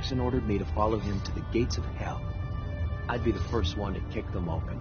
Jackson ordered me to follow him to the gates of hell. I'd be the first one to kick them open.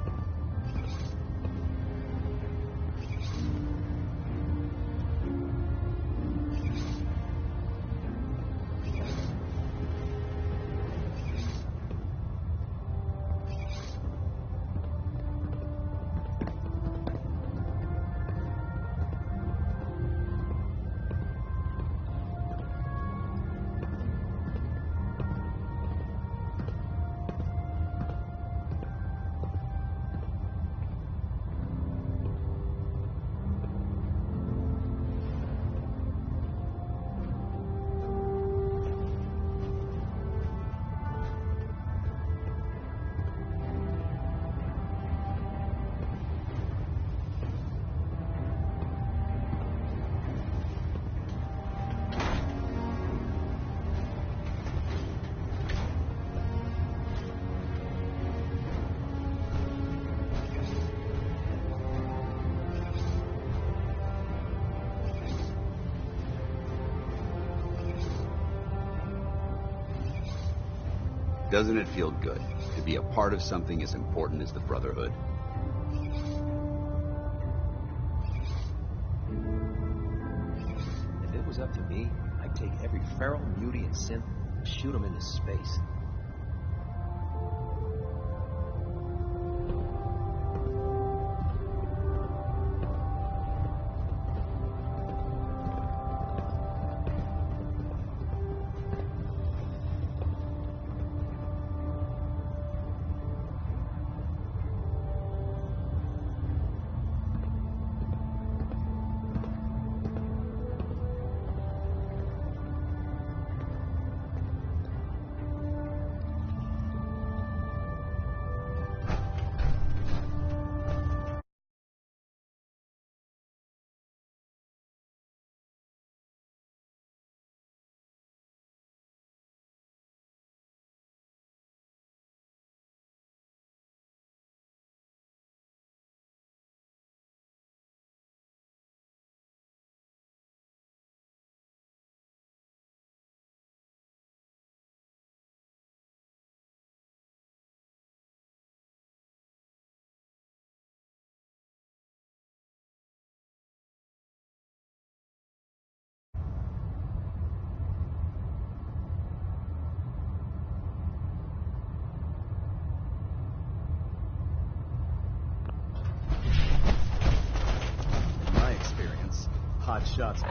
Doesn't it feel good to be a part of something as important as the Brotherhood? If it was up to me, I'd take every feral, muty, and synth and shoot them into space. Hot shots.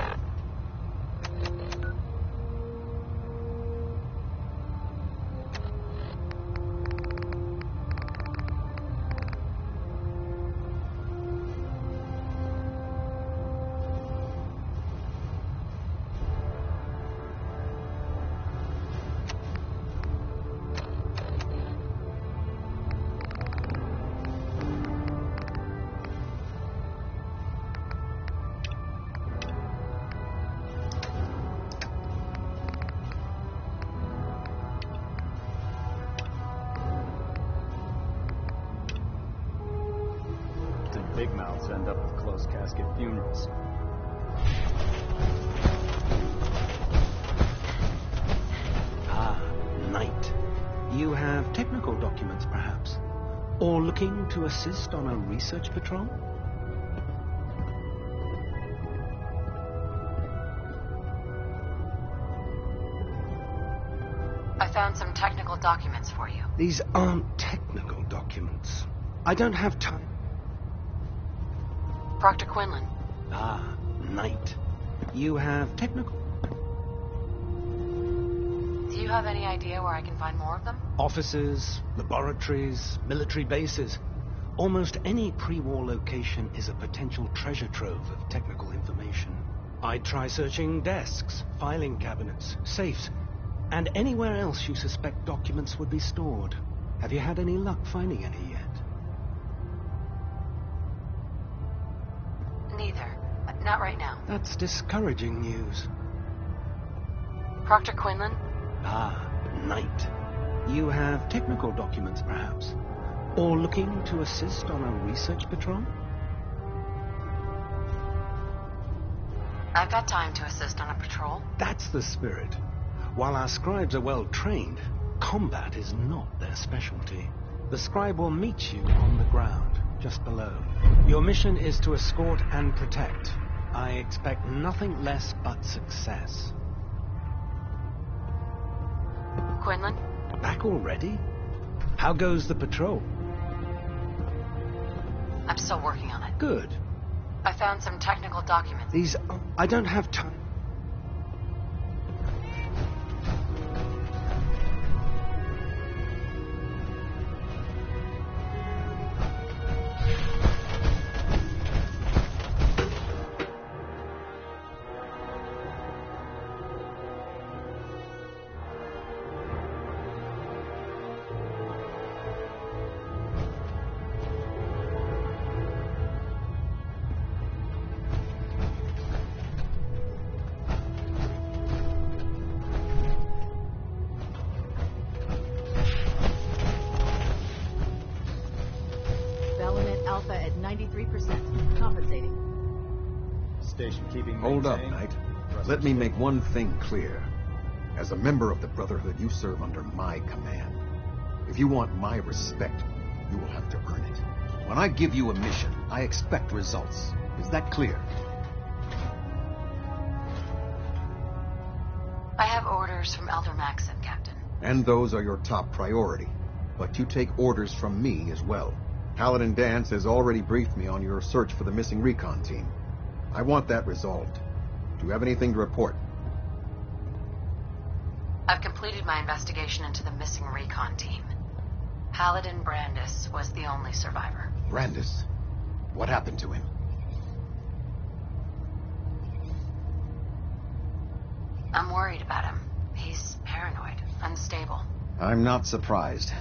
Big mouths end up with closed casket funerals. Ah, Knight. You have technical documents, perhaps? Or looking to assist on a research patrol? I found some technical documents for you. These aren't technical documents. I don't have time. Proctor Quinlan. Ah, Knight. You have technical... Do you have any idea where I can find more of them? Offices, laboratories, military bases. Almost any pre-war location is a potential treasure trove of technical information. I'd try searching desks, filing cabinets, safes, and anywhere else you suspect documents would be stored. Have you had any luck finding any yet? Neither. Not right now. That's discouraging news. Proctor Quinlan? Ah, Knight. You have technical documents, perhaps? Or looking to assist on a research patrol? I've got time to assist on a patrol. That's the spirit. While our scribes are well trained, combat is not their specialty. The scribe will meet you on the ground, just below. Your mission is to escort and protect. I expect nothing less but success. Quinlan? Back already? How goes the patrol? I'm still working on it. Good. I found some technical documents. These... I don't have time. Alpha at 93%. Compensating. Station keeping Hold up, maintained. Knight. Thrusters Let me stable. make one thing clear. As a member of the Brotherhood, you serve under my command. If you want my respect, you will have to earn it. When I give you a mission, I expect results. Is that clear? I have orders from Elder Maxon, Captain. And those are your top priority. But you take orders from me as well. Paladin Danse has already briefed me on your search for the missing recon team. I want that resolved. Do you have anything to report? I've completed my investigation into the missing recon team. Paladin Brandis was the only survivor. Brandis? What happened to him? I'm worried about him. He's paranoid, unstable. I'm not surprised.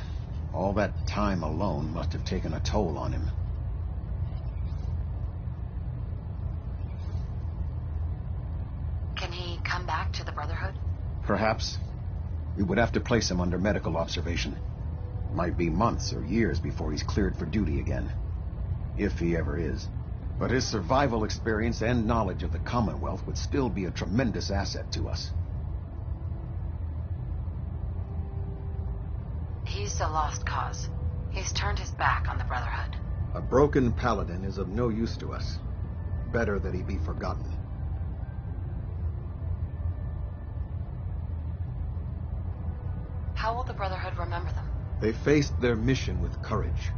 All that time alone must have taken a toll on him. Can he come back to the Brotherhood? Perhaps. We would have to place him under medical observation. Might be months or years before he's cleared for duty again. If he ever is. But his survival experience and knowledge of the Commonwealth would still be a tremendous asset to us. He's a lost cause. He's turned his back on the Brotherhood. A broken paladin is of no use to us. Better that he be forgotten. How will the Brotherhood remember them? They faced their mission with courage.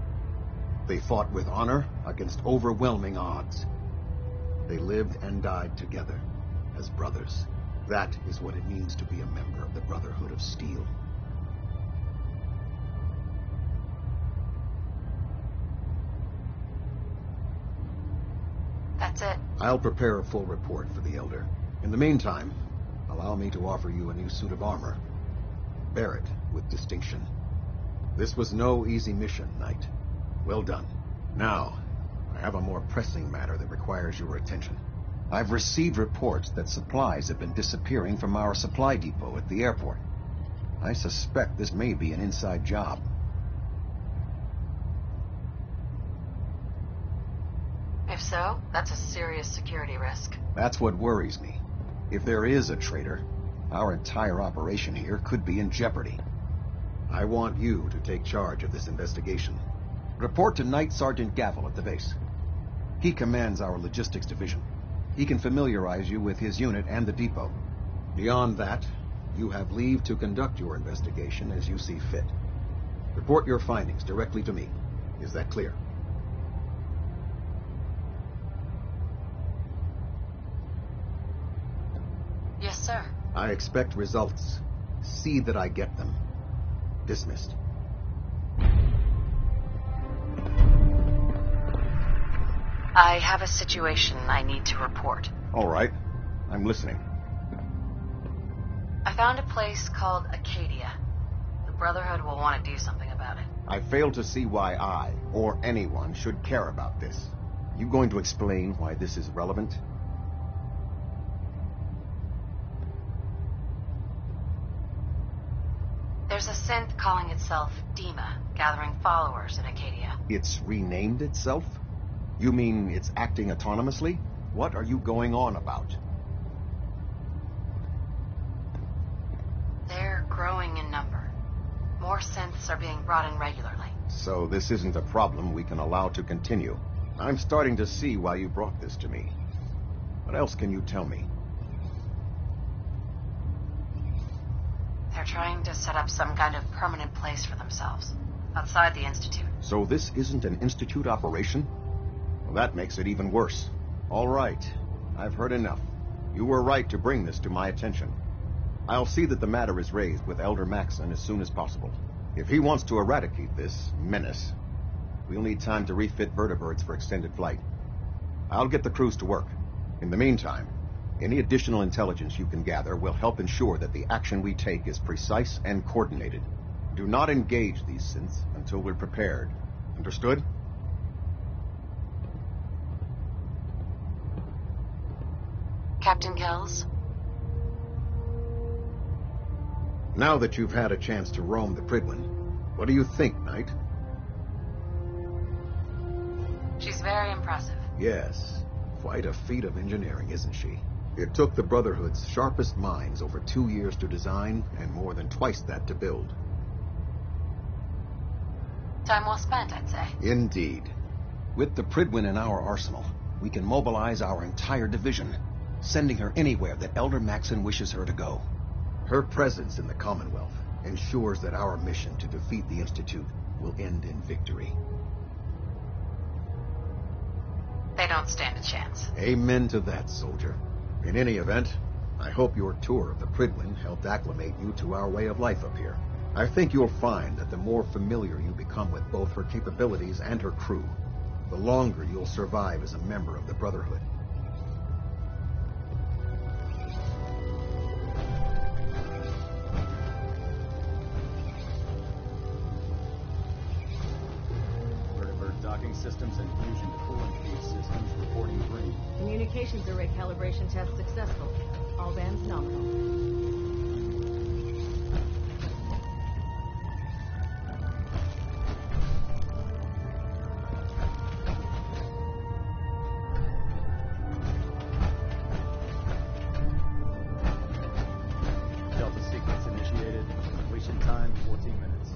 They fought with honor against overwhelming odds. They lived and died together as brothers. That is what it means to be a member of the Brotherhood of Steel. That's it. I'll prepare a full report for the Elder. In the meantime, allow me to offer you a new suit of armor. Bear it with distinction. This was no easy mission, Knight. Well done. Now, I have a more pressing matter that requires your attention. I've received reports that supplies have been disappearing from our supply depot at the airport. I suspect this may be an inside job. If so, that's a serious security risk. That's what worries me. If there is a traitor, our entire operation here could be in jeopardy. I want you to take charge of this investigation. Report to Knight Sergeant Gavel at the base. He commands our logistics division. He can familiarize you with his unit and the depot. Beyond that, you have leave to conduct your investigation as you see fit. Report your findings directly to me. Is that clear? Yes, sir. I expect results. See that I get them. Dismissed. I have a situation I need to report. All right. I'm listening. I found a place called Acadia. The Brotherhood will want to do something about it. I fail to see why I, or anyone, should care about this. You going to explain why this is relevant? There's a synth calling itself Dima, gathering followers in Acadia. It's renamed itself? You mean it's acting autonomously? What are you going on about? more synths are being brought in regularly. So this isn't a problem we can allow to continue. I'm starting to see why you brought this to me. What else can you tell me? They're trying to set up some kind of permanent place for themselves, outside the Institute. So this isn't an Institute operation? Well, that makes it even worse. All right, I've heard enough. You were right to bring this to my attention. I'll see that the matter is raised with Elder Maxson as soon as possible. If he wants to eradicate this menace, we'll need time to refit vertibirds for extended flight. I'll get the crews to work. In the meantime, any additional intelligence you can gather will help ensure that the action we take is precise and coordinated. Do not engage these synths until we're prepared. Understood? Captain Kells? Now that you've had a chance to roam the Prydwen, what do you think, Knight? She's very impressive. Yes, quite a feat of engineering, isn't she? It took the Brotherhood's sharpest minds over 2 years to design, and more than twice that to build. Time well spent, I'd say. Indeed. With the Prydwen in our arsenal, we can mobilize our entire division, sending her anywhere that Elder Maxson wishes her to go. Her presence in the Commonwealth ensures that our mission to defeat the Institute will end in victory. They don't stand a chance. Amen to that, soldier. In any event, I hope your tour of the Prydwen helped acclimate you to our way of life up here. I think you'll find that the more familiar you become with both her capabilities and her crew, the longer you'll survive as a member of the Brotherhood. Vertibird docking systems and fusion coolant feed systems reporting green. Communications array calibration test successful. All bands nominal. Delta sequence initiated. Completion time 14 minutes.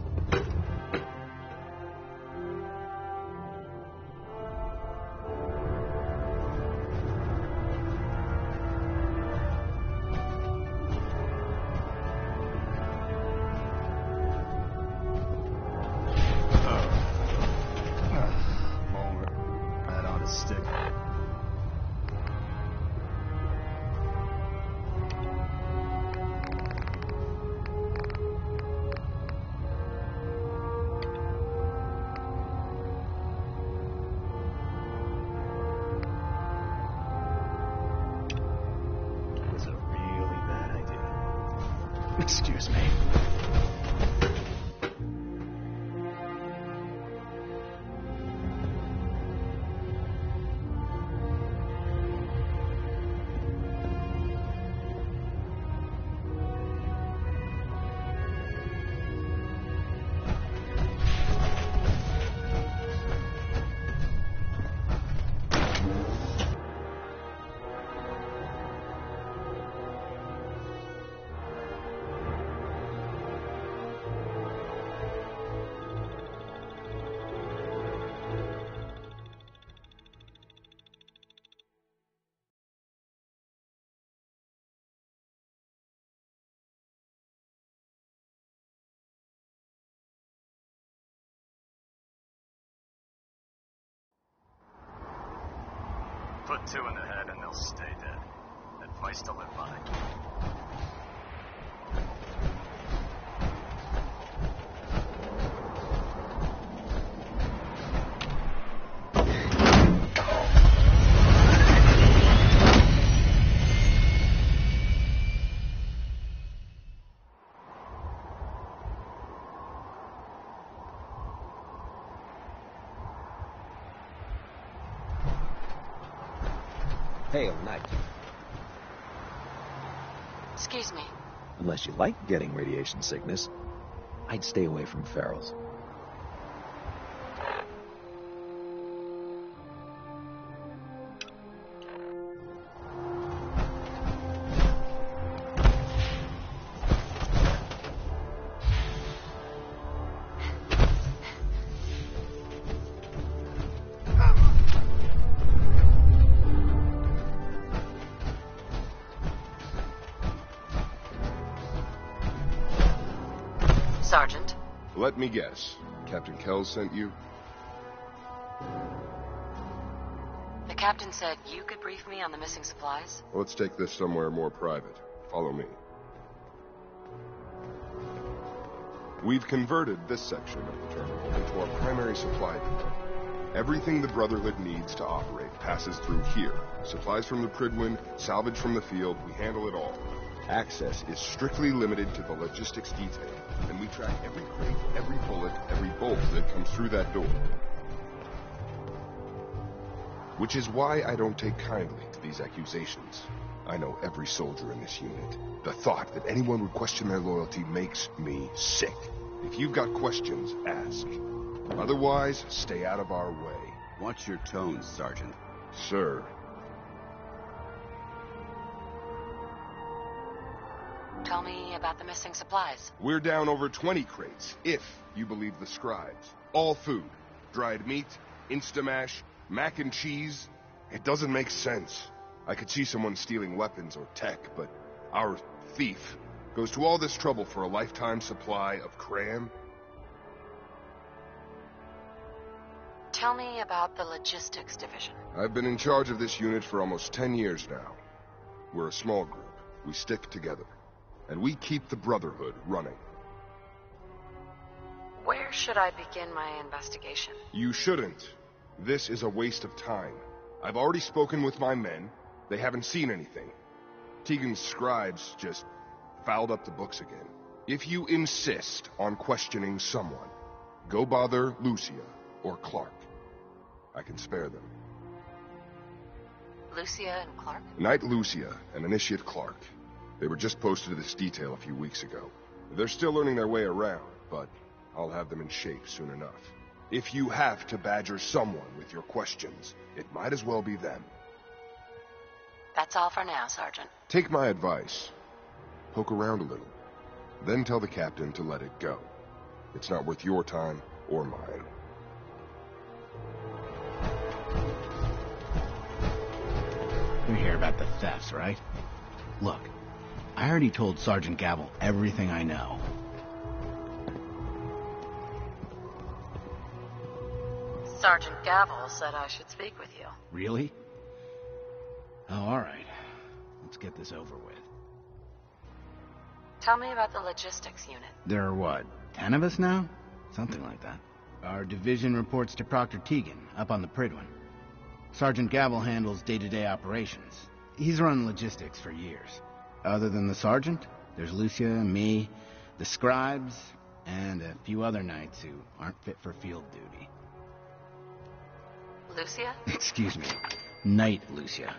Moment. That ought to stick. That was a really bad idea. Excuse me. Put 2 in the head and they'll stay dead. Advice to live by. Hail, Knight. Excuse me. Unless you like getting radiation sickness, I'd stay away from ferals. Let me guess. Captain Kells sent you? The captain said you could brief me on the missing supplies? Let's take this somewhere more private. Follow me. We've converted this section of the terminal into our primary supply depot. Everything the Brotherhood needs to operate passes through here. Supplies from the Prydwen, salvage from the field, we handle it all. Access is strictly limited to the logistics detail, and we track every crate, every bullet, every bolt that comes through that door. Which is why I don't take kindly to these accusations. I know every soldier in this unit. The thought that anyone would question their loyalty makes me sick. If you've got questions, ask. Otherwise, stay out of our way. Watch your tone, Sergeant. Sir. Tell me about the missing supplies. We're down over 20 crates, if you believe the scribes. All food. Dried meat, Instamash, mac and cheese. It doesn't make sense. I could see someone stealing weapons or tech, but our thief goes to all this trouble for a lifetime supply of cram? Tell me about the logistics division. I've been in charge of this unit for almost 10 years now. We're a small group. We stick together. And we keep the Brotherhood running. Where should I begin my investigation? You shouldn't. This is a waste of time. I've already spoken with my men. They haven't seen anything. Tegan's scribes just fouled up the books again. If you insist on questioning someone, go bother Lucia or Clark. I can spare them. Lucia and Clark? Knight Lucia and Initiate Clark. They were just posted to this detail a few weeks ago. They're still learning their way around, but I'll have them in shape soon enough. If you have to badger someone with your questions, it might as well be them. That's all for now, Sergeant. Take my advice. Poke around a little. Then tell the captain to let it go. It's not worth your time or mine. You hear about the thefts, right? Look, I already told Sergeant Gavel everything I know. Sergeant Gavel said I should speak with you. Really? Oh, all right. Let's get this over with. Tell me about the logistics unit. There are what, 10 of us now? Something like that. Our division reports to Proctor Tegan, up on the Prydwen. Sergeant Gavel handles day-to-day operations. He's run logistics for years. Other than the sergeant, there's Lucia, me, the scribes, and a few other knights who aren't fit for field duty. Lucia? Excuse me. Knight Lucia.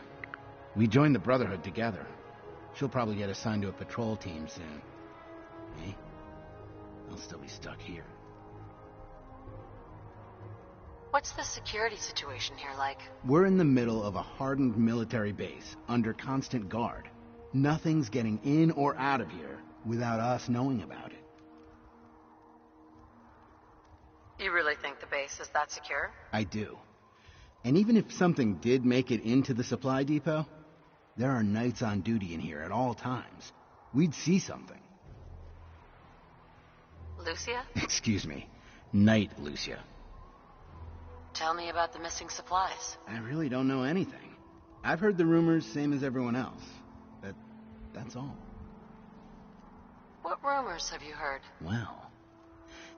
We joined the Brotherhood together. She'll probably get assigned to a patrol team soon. Me? I'll still be stuck here. What's the security situation here like? We're in the middle of a hardened military base, under constant guard. Nothing's getting in or out of here without us knowing about it. You really think the base is that secure? I do. And even if something did make it into the supply depot, there are knights on duty in here at all times. We'd see something. Lucia? Excuse me. Knight Lucia. Tell me about the missing supplies. I really don't know anything. I've heard the rumors, same as everyone else. But that's all. What rumors have you heard? Well,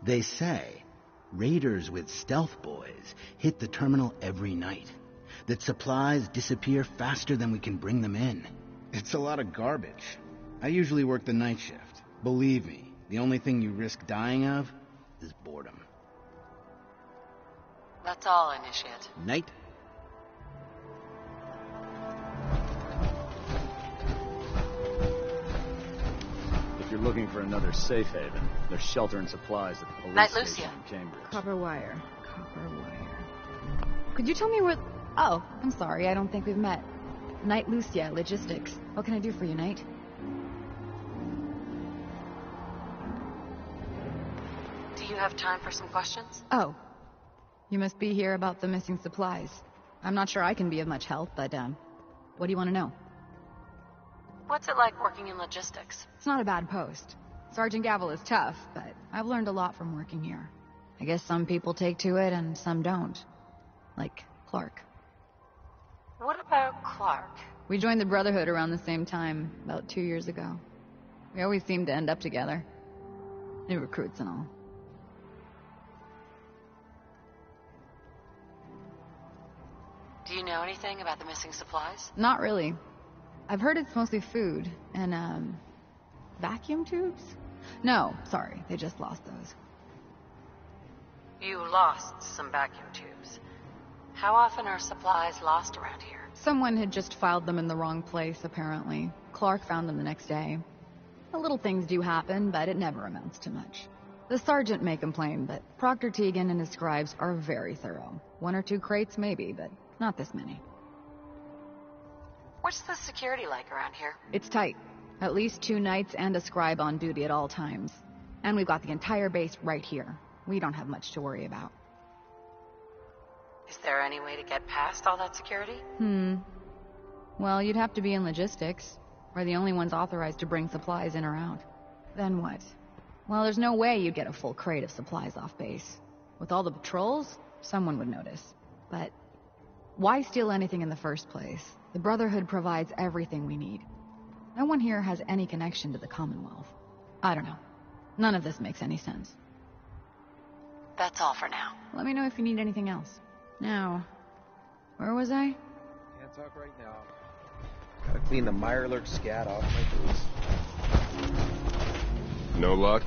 they say raiders with stealth boys hit the terminal every night. That supplies disappear faster than we can bring them in. It's a lot of garbage. I usually work the night shift. Believe me, the only thing you risk dying of is boredom. That's all, Initiate. Knight? If you're looking for another safe haven, there's shelter and supplies at the police Knight station Lucia. in Cambridge. Copper wire. Copper wire. Could you tell me where... Oh, I'm sorry, I don't think we've met. Knight Lucia, Logistics. What can I do for you, Knight? Do you have time for some questions? Oh. You must be here about the missing supplies. I'm not sure I can be of much help, but, what do you want to know? What's it like working in logistics? It's not a bad post. Sergeant Gavel is tough, but I've learned a lot from working here. I guess some people take to it and some don't. Like Clark. What about Clark? We joined the Brotherhood around the same time, about 2 years ago. We always seemed to end up together. New recruits and all. Do you know anything about the missing supplies? Not really. I've heard it's mostly food and, vacuum tubes? No, sorry, they just lost those. You lost some vacuum tubes. How often are supplies lost around here? Someone had just filed them in the wrong place, apparently. Clark found them the next day. The little things do happen, but it never amounts to much. The sergeant may complain, but Proctor Tegan and his scribes are very thorough. 1 or 2 crates, maybe, but not this many. What's the security like around here? It's tight. At least 2 knights and a scribe on duty at all times. And we've got the entire base right here. We don't have much to worry about. Is there any way to get past all that security? Well, you'd have to be in logistics. We're the only ones authorized to bring supplies in or out. Then what? Well, there's no way you'd get a full crate of supplies off base. With all the patrols, someone would notice. But why steal anything in the first place? The Brotherhood provides everything we need. No one here has any connection to the Commonwealth. I don't know. None of this makes any sense. That's all for now. Let me know if you need anything else. Now, where was I? Can't talk right now. Gotta clean the Mirelurk scat off my boots. No luck?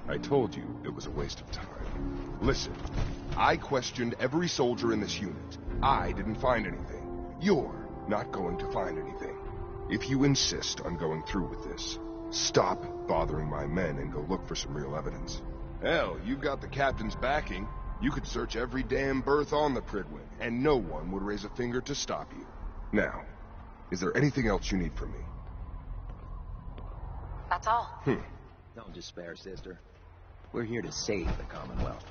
I told you it was a waste of time. Listen, I questioned every soldier in this unit. I didn't find anything. You're not going to find anything. If you insist on going through with this, stop bothering my men and go look for some real evidence. Hell, you've got the captain's backing. You could search every damn berth on the Prydwen, and no one would raise a finger to stop you. Now, is there anything else you need from me? That's all. Don't despair, sister. We're here to save the Commonwealth.